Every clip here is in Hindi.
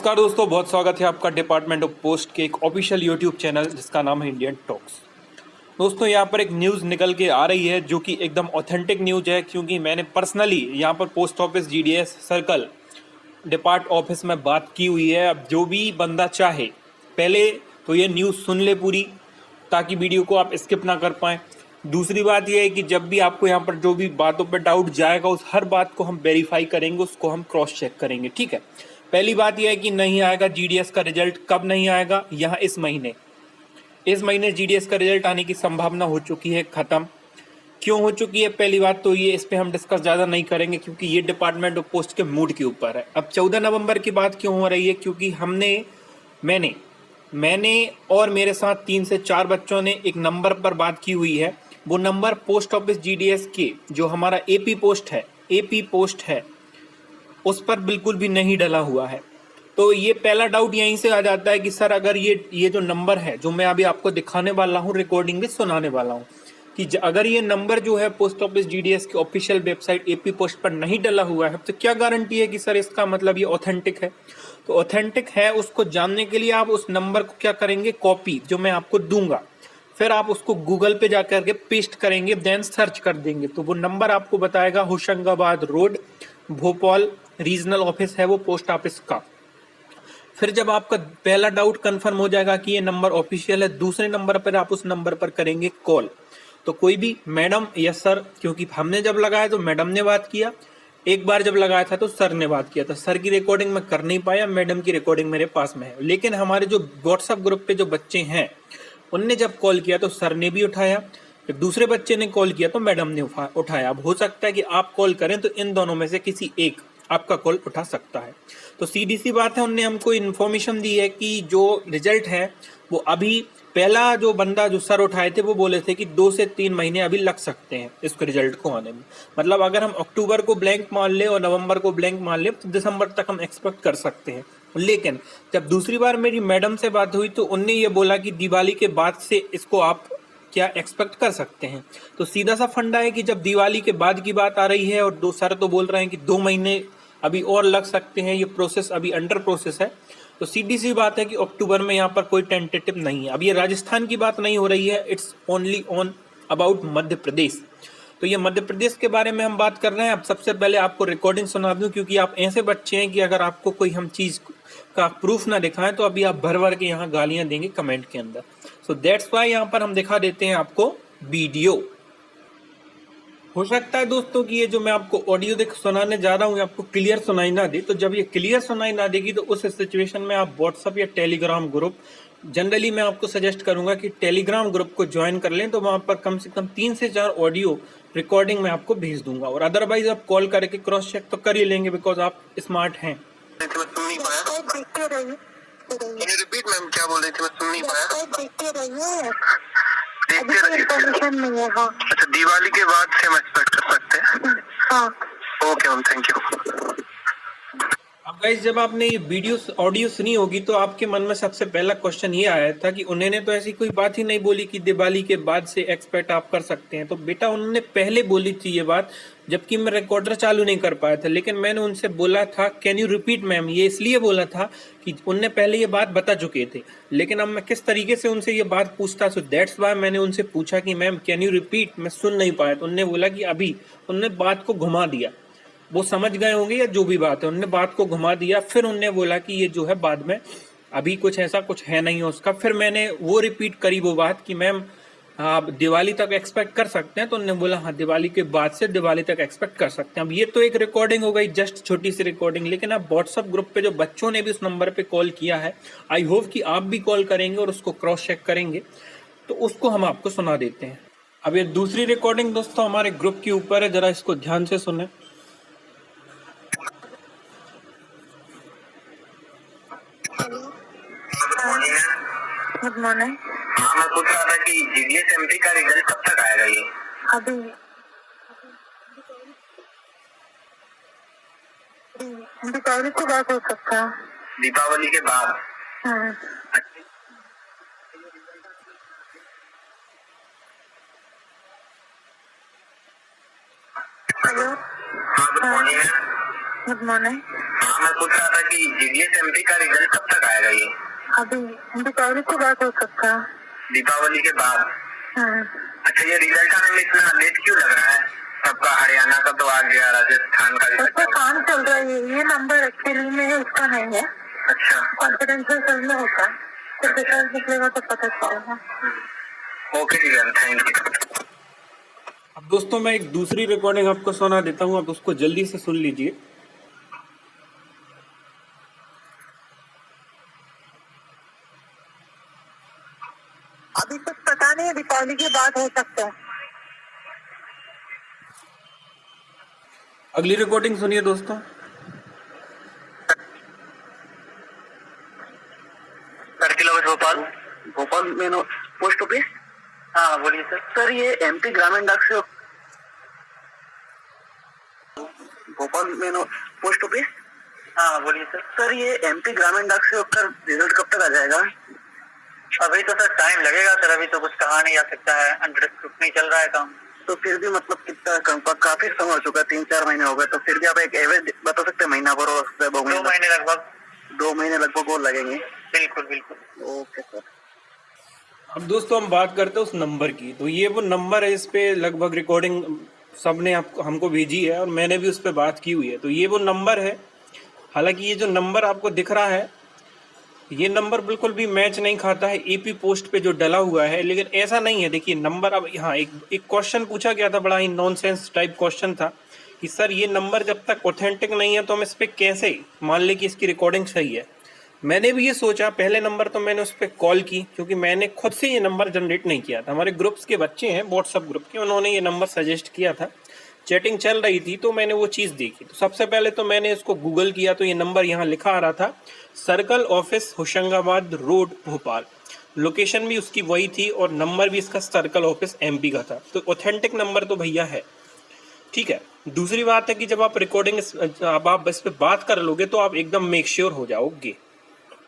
नमस्कार दोस्तों, बहुत स्वागत है आपका डिपार्टमेंट ऑफ पोस्ट के एक ऑफिशियल यूट्यूब चैनल जिसका नाम है इंडियन टॉक्स। दोस्तों, यहाँ पर एक न्यूज़ निकल के आ रही है जो कि एकदम ऑथेंटिक न्यूज़ है, क्योंकि मैंने पर्सनली यहाँ पर post office GDS circle depart office में बात की हुई है। अब जो भी बंदा चाहे पहले तो ये न्यूज़ सुन ले पूरी, ताकि वीडियो को आप स्किप ना कर पाएँ। दूसरी बात यह है कि जब भी आपको यहाँ पर जो भी बातों पर डाउट जाएगा, उस हर बात को हम वेरीफाई करेंगे, उसको हम क्रॉस चेक करेंगे, ठीक है। पहली बात यह है कि नहीं आएगा जीडीएस का रिजल्ट। कब नहीं आएगा? यहाँ इस महीने जीडीएस का रिजल्ट आने की संभावना हो चुकी है खत्म। क्यों हो चुकी है? पहली बात तो ये, इस पे हम डिस्कस ज़्यादा नहीं करेंगे क्योंकि ये डिपार्टमेंट ऑफ पोस्ट के मूड के ऊपर है। अब 14 नवंबर की बात क्यों हो रही है? क्योंकि मैंने और मेरे साथ 3 से 4 बच्चों ने एक नंबर पर बात की हुई है। वो नंबर पोस्ट ऑफिस जीडीएस के जो हमारा एपी पोस्ट है उस पर बिल्कुल भी नहीं डला हुआ है। तो ये पहला डाउट यहीं से आ जाता है कि सर, अगर ये जो नंबर है जो मैं अभी आपको दिखाने वाला हूँ, रिकॉर्डिंग भी सुनाने वाला हूँ, कि अगर ये नंबर जो है पोस्ट ऑफिस जीडीएस की ऑफिशियल वेबसाइट एपी पोस्ट पर नहीं डला हुआ है, तो क्या गारंटी है कि सर इसका मतलब ये ऑथेंटिक है? तो ऑथेंटिक है, उसको जानने के लिए आप उस नंबर को क्या करेंगे, कॉपी जो मैं आपको दूंगा, फिर आप उसको गूगल पे जाकर के पेस्ट करेंगे, देन सर्च कर देंगे तो वो नंबर आपको बताएगा Hoshangabad road, Bhopal regional office है वो पोस्ट ऑफिस का। फिर जब आपका पहला डाउट कंफर्म हो जाएगा कि ये नंबर ऑफिशियल है, दूसरे नंबर पर आप उस नंबर पर करेंगे कॉल। तो कोई भी मैडम या सर, क्योंकि हमने जब लगाया तो मैडम ने बात किया, एक बार जब लगाया था तो सर ने बात किया था। सर की रिकॉर्डिंग मैं कर नहीं पाया, मैडम की रिकॉर्डिंग मेरे पास में है। लेकिन हमारे जो व्हाट्सएप ग्रुप पे जो बच्चे हैं, उनने जब कॉल किया तो सर ने भी उठाया, जब दूसरे बच्चे ने कॉल किया तो मैडम ने उठाया। अब हो सकता है कि आप कॉल करें तो इन दोनों में से किसी एक आपका कॉल उठा सकता है। तो सीधी सी बात है, उनने हमको इन्फॉर्मेशन दी है कि जो रिजल्ट है वो अभी, पहला जो बंदा जो सर उठाए थे वो बोले थे कि 2 से 3 महीने अभी लग सकते हैं इसको रिजल्ट को आने में। मतलब अगर हम अक्टूबर को ब्लैंक मान ले और नवंबर को ब्लैंक मान ले तो दिसंबर तक हम एक्सपेक्ट कर सकते हैं। लेकिन जब दूसरी बार मेरी मैडम से बात हुई तो उनने ये बोला कि दिवाली के बाद से इसको आप क्या एक्सपेक्ट कर सकते हैं। तो सीधा सा फंडा है कि जब दिवाली के बाद की बात आ रही है और दो सर तो बोल रहे हैं कि 2 महीने अभी और लग सकते हैं, ये प्रोसेस अभी अंडर प्रोसेस है, तो सीधी सी बात है कि अक्टूबर में यहाँ पर कोई टेंटेटिव नहीं है। अब ये राजस्थान की बात नहीं हो रही है, it's only on about Madhya Pradesh. तो ये मध्य प्रदेश के बारे में हम बात कर रहे हैं। अब सबसे पहले आपको रिकॉर्डिंग सुना दूं, क्योंकि आप ऐसे बच्चे हैं कि अगर आपको कोई हम चीज़ का प्रूफ ना दिखाएं तो अभी आप भर भर के यहाँ गालियां देंगे कमेंट के अंदर। सो दैट्स वाई यहाँ पर हम दिखा देते हैं आपको वीडियो। हो सकता है दोस्तों कि ये जो मैं आपको ऑडियो सुनाने जा रहा हूँ आपको क्लियर सुनाई ना दे, तो जब ये क्लियर सुनाई ना देगी तो उस सिचुएशन में आप व्हाट्सअप या टेलीग्राम ग्रुप, जनरली मैं आपको सजेस्ट करूंगा कि टेलीग्राम ग्रुप को ज्वाइन कर लें, तो वहां पर कम से कम 3 से 4 ऑडियो रिकॉर्डिंग मैं आपको भेज दूंगा। और अदरवाइज आप कॉल करके क्रॉस चेक तो कर ही लेंगे, बिकॉज आप स्मार्ट हैं। रिपीट मैम, क्या बोल रही थी? मैं सुन नहीं पाया। देखते रहिए, देखते रहिए। परमिशन नहीं है। हाँ, अच्छा, दिवाली के बाद से हम एक्सपेक्ट कर सकते हैं। हाँ, ओके मैम, थैंक यू। अब गाइस, जब आपने ये वीडियो ऑडियो सुनी होगी तो आपके मन में सबसे पहला क्वेश्चन ये आया था कि उन्होंने तो ऐसी कोई बात ही नहीं बोली कि दिवाली के बाद से एक्सपेक्ट आप कर सकते हैं। तो बेटा, उन्होंने पहले बोली थी ये बात, जबकि मैं रिकॉर्डर चालू नहीं कर पाया था। लेकिन मैंने उनसे बोला था कैन यू रिपीट मैम, ये इसलिए बोला था कि उनने पहले ये बात बता चुके थे। लेकिन अब मैं किस तरीके से उनसे ये बात पूछता, सो दैट्स वाई मैंने उनसे पूछा कि मैम कैन यू रिपीट, मैं सुन नहीं पाया। तो उन्होंने बोला कि अभी, उन्होंने बात को घुमा दिया, वो समझ गए होंगे या जो भी बात है, उन्होंने बात को घुमा दिया। फिर उन्होंने बोला कि ये जो है बाद में अभी कुछ ऐसा कुछ है नहीं है उसका। फिर मैंने वो रिपीट करी वो बात कि मैम आप दिवाली तक एक्सपेक्ट कर सकते हैं, तो उन्होंने बोला हाँ दिवाली के बाद से दिवाली तक एक्सपेक्ट कर सकते हैं। अब ये तो एक रिकॉर्डिंग हो गई, जस्ट छोटी सी रिकॉर्डिंग। लेकिन अब व्हाट्सअप ग्रुप पे जो बच्चों ने भी उस नंबर पे कॉल किया है, आई होप कि आप भी कॉल करेंगे और उसको क्रॉस चेक करेंगे, तो उसको हम आपको सुना देते हैं। अब ये दूसरी रिकॉर्डिंग दोस्तों हमारे ग्रुप के ऊपर है, जरा इसको ध्यान से सुने। Good morning. हाँ, मैं पूछ रहा था कि जीडीएस एमपी का रिजल्ट कब तक आएगा? ये अभी दीपावली के बाद हो सकता है। दीपावली के बाद? हेलो। हाँ, गुड मॉर्निंग। Good morning. हाँ, मैं पूछ रहा था कि जीडीएस एमपी का रिजल्ट अभी दीपावली के बाद हो सकता है। दीपावली के बाद? अच्छा, ये रिजल्ट आने में इतना लेट क्यों लग रहा है? सबका हरियाणा का तो आ गया, राजस्थान का भी उसका काम चल रहा है। ये नंबर एक्चुअली में उसका नहीं है। अच्छा, कॉन्फिडेंशियल सेल में होता है, तो रिजल्ट निकलेगा तो पता चलेगा। ओके जी मैम, थैंक यू। अब दोस्तों मैं एक दूसरी रिकॉर्डिंग आपको सुना देता हूँ, आप उसको जल्दी से सुन लीजिए। अभी कुछ पता नहीं है, दीपावली के बाद हो सकता है। अगली रिकॉर्डिंग सुनिए दोस्तों। Circle office Bhopal. भोपाल में पोस्ट ऑफिस। हाँ बोलिए सर। सर ये एमपी ग्रामीण डाक से भोपाल में पोस्ट ऑफिस। हाँ बोलिए सर। सर ये एमपी ग्रामीण डाक से होकर रिजल्ट कब तक आ जाएगा? अभी तो सर टाइम लगेगा सर, अभी तो कुछ कहा नहीं जा सकता है, अंडर स्क्रूटनी चल रहा है काम। तो फिर भी मतलब कितना काफी समय हो चुका है, 3-4 महीने हो गए, तो फिर भी आप एक एवरेज बता सकते हैं महीना भर और 2 महीने लगभग। 2 महीने लगभग और लगेंगे। बिल्कुल बिल्कुल। Okay sir. अब दोस्तों हम बात करते हैं उस नंबर की। तो ये वो नंबर है, इस पे लगभग रिकॉर्डिंग सब ने आपको हमको भेजी है और मैंने भी उस पर बात की हुई है। तो ये वो नंबर है। हालांकि ये जो नंबर आपको दिख रहा है, ये नंबर बिल्कुल भी मैच नहीं खाता है एपी पोस्ट पे जो डला हुआ है, लेकिन ऐसा नहीं है। देखिए नंबर, अब यहाँ एक क्वेश्चन पूछा गया था, बड़ा ही नॉनसेंस टाइप क्वेश्चन था कि सर ये नंबर जब तक ऑथेंटिक नहीं है तो हम इस पर कैसे मान लें कि इसकी रिकॉर्डिंग सही है। मैंने भी ये सोचा, पहले नंबर तो मैंने उस पर कॉल की, क्योंकि मैंने खुद से ये नंबर जनरेट नहीं किया था। हमारे ग्रुप्स के बच्चे हैं व्हाट्सअप ग्रुप के, उन्होंने ये नंबर सजेस्ट किया था, चैटिंग चल रही थी तो मैंने वो चीज़ देखी। तो सबसे पहले तो मैंने इसको गूगल किया, तो ये नंबर यहाँ लिखा आ रहा था, circle office Hoshangabad road Bhopal. Location भी उसकी वही थी और नंबर भी इसका सर्कल ऑफिस एमपी का था। तो ऑथेंटिक नंबर तो भैया है, ठीक है। दूसरी बात है कि जब आप रिकॉर्डिंग अब आप इस पर बात कर लोगे तो आप एकदम मेक श्योर हो जाओगे।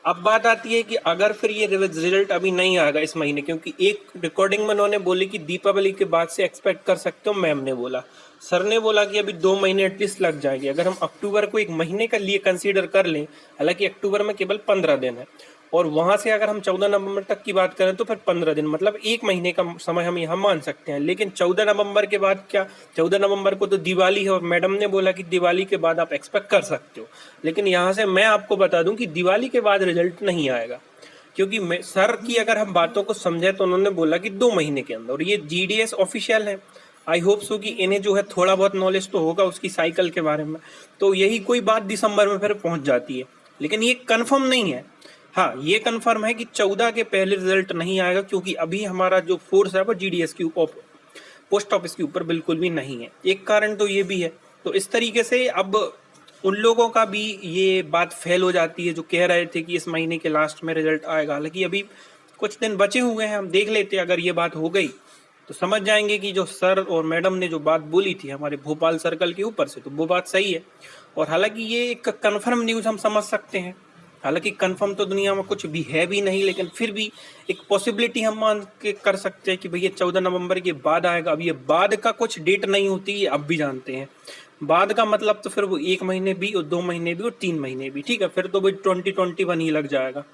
अब बात आती है कि अगर फिर ये रिजल्ट अभी नहीं आएगा इस महीने, क्योंकि एक रिकॉर्डिंग में उन्होंने बोली कि दीपावली के बाद से एक्सपेक्ट कर सकते हो, मैम ने बोला, सर ने बोला कि अभी 2 महीने एटलीस्ट लग जाएंगे। अगर हम अक्टूबर को एक महीने का लिए कंसीडर कर लें, हालांकि अक्टूबर में केवल 15 दिन है, और वहां से अगर हम 14 नवंबर तक की बात करें तो फिर 15 दिन, मतलब 1 महीने का समय हम यहाँ मान सकते हैं। लेकिन 14 नवंबर के बाद क्या, 14 नवंबर को तो दिवाली है और मैडम ने बोला कि दिवाली के बाद आप एक्सपेक्ट कर सकते हो। लेकिन यहाँ से मैं आपको बता दूं कि दिवाली के बाद रिजल्ट नहीं आएगा, क्योंकि सर की अगर हम बातों को समझे तो उन्होंने बोला कि 2 महीने के अंदर, और ये जीडीएस ऑफिशियल है। आई होप सो कि इन्हें जो है थोड़ा बहुत नॉलेज तो होगा उसकी साइकिल के बारे में। तो यही कोई बात दिसंबर में फिर पहुंच जाती है, लेकिन ये कंफर्म नहीं है। हाँ, ये कंफर्म है कि 14 के पहले रिजल्ट नहीं आएगा, क्योंकि अभी हमारा जो फोर्स है वो जीडीएस के ऊपर, पोस्ट ऑफिस के ऊपर बिल्कुल भी नहीं है। एक कारण तो ये भी है। तो इस तरीके से अब उन लोगों का भी ये बात फेल हो जाती है जो कह रहे थे कि इस महीने के लास्ट में रिजल्ट आएगा। हालांकि अभी कुछ दिन बचे हुए हैं, हम देख लेते। अगर ये बात हो गई तो समझ जाएंगे कि जो सर और मैडम ने जो बात बोली थी हमारे भोपाल सर्कल के ऊपर से, तो वो बात सही है। और हालांकि ये एक कंफर्म न्यूज़ हम समझ सकते हैं। हालांकि कंफर्म तो दुनिया में कुछ भी है भी नहीं, लेकिन फिर भी एक पॉसिबिलिटी हम मान के कर सकते हैं कि भैया 14 नवंबर के बाद आएगा। अब ये बाद का कुछ डेट नहीं होती, ये अब भी जानते हैं। बाद का मतलब तो फिर वो 1 महीने भी और 2 महीने भी और 3 महीने भी, ठीक है। फिर तो भाई 2021 ही लग जाएगा,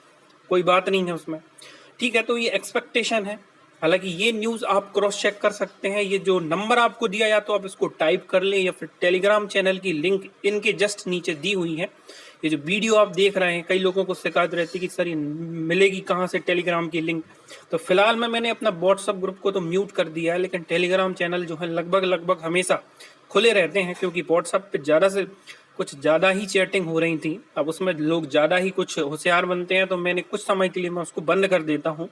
कोई बात नहीं है उसमें, ठीक है। तो ये एक्सपेक्टेशन है। हालांकि ये न्यूज़ आप क्रॉस चेक कर सकते हैं। ये जो नंबर आपको दिया, या तो आप इसको टाइप कर लें या फिर टेलीग्राम चैनल की लिंक इनके जस्ट नीचे दी हुई है। ये जो वीडियो आप देख रहे हैं, कई लोगों को शिकायत रहती है कि सर ये मिलेगी कहाँ से टेलीग्राम की लिंक। तो फिलहाल में मैंने अपना व्हाट्सअप ग्रुप को तो म्यूट कर दिया है, लेकिन टेलीग्राम चैनल जो है लगभग हमेशा खुले रहते हैं, क्योंकि व्हाट्सअप पे ज़्यादा से कुछ ज़्यादा ही चैटिंग हो रही थी। अब उसमें लोग ज़्यादा ही कुछ होशियार बनते हैं, तो मैंने कुछ समय के लिए मैं उसको बंद कर देता हूँ।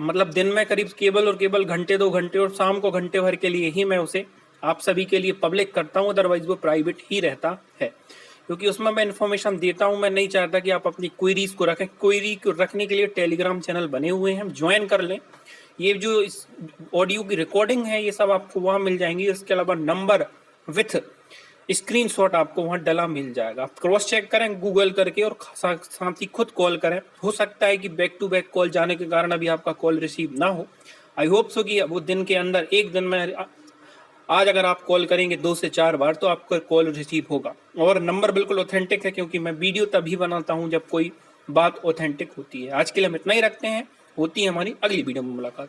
मतलब दिन में करीब केवल घंटे 2 घंटे और शाम को घंटे भर के लिए ही मैं उसे आप सभी के लिए पब्लिक करता हूँ, अदरवाइज वो प्राइवेट ही रहता है, क्योंकि उसमें मैं इन्फॉर्मेशन देता हूँ। मैं नहीं चाहता कि आप अपनी क्वेरीज को रखें। क्वेरी को रखने के लिए टेलीग्राम चैनल बने हुए हैं, ज्वाइन कर लें। ये जो इस ऑडियो की रिकॉर्डिंग है ये सब आपको वहाँ मिल जाएंगी। इसके अलावा नंबर विथ स्क्रीनशॉट आपको वहाँ डला मिल जाएगा। आप क्रॉस चेक करें गूगल करके और साथ ही खुद कॉल करें। हो सकता है कि बैक टू बैक कॉल जाने के कारण अभी आपका कॉल रिसीव ना हो। आई होप सो कि वो दिन के अंदर, एक दिन में आज अगर आप कॉल करेंगे 2 से 4 बार तो आपका कॉल रिसीव होगा। और नंबर बिल्कुल ऑथेंटिक है, क्योंकि मैं वीडियो तभी बनाता हूँ जब कोई बात ऑथेंटिक होती है। आज के लिए हम इतना ही रखते हैं, होती है हमारी अगली वीडियो में मुलाकात।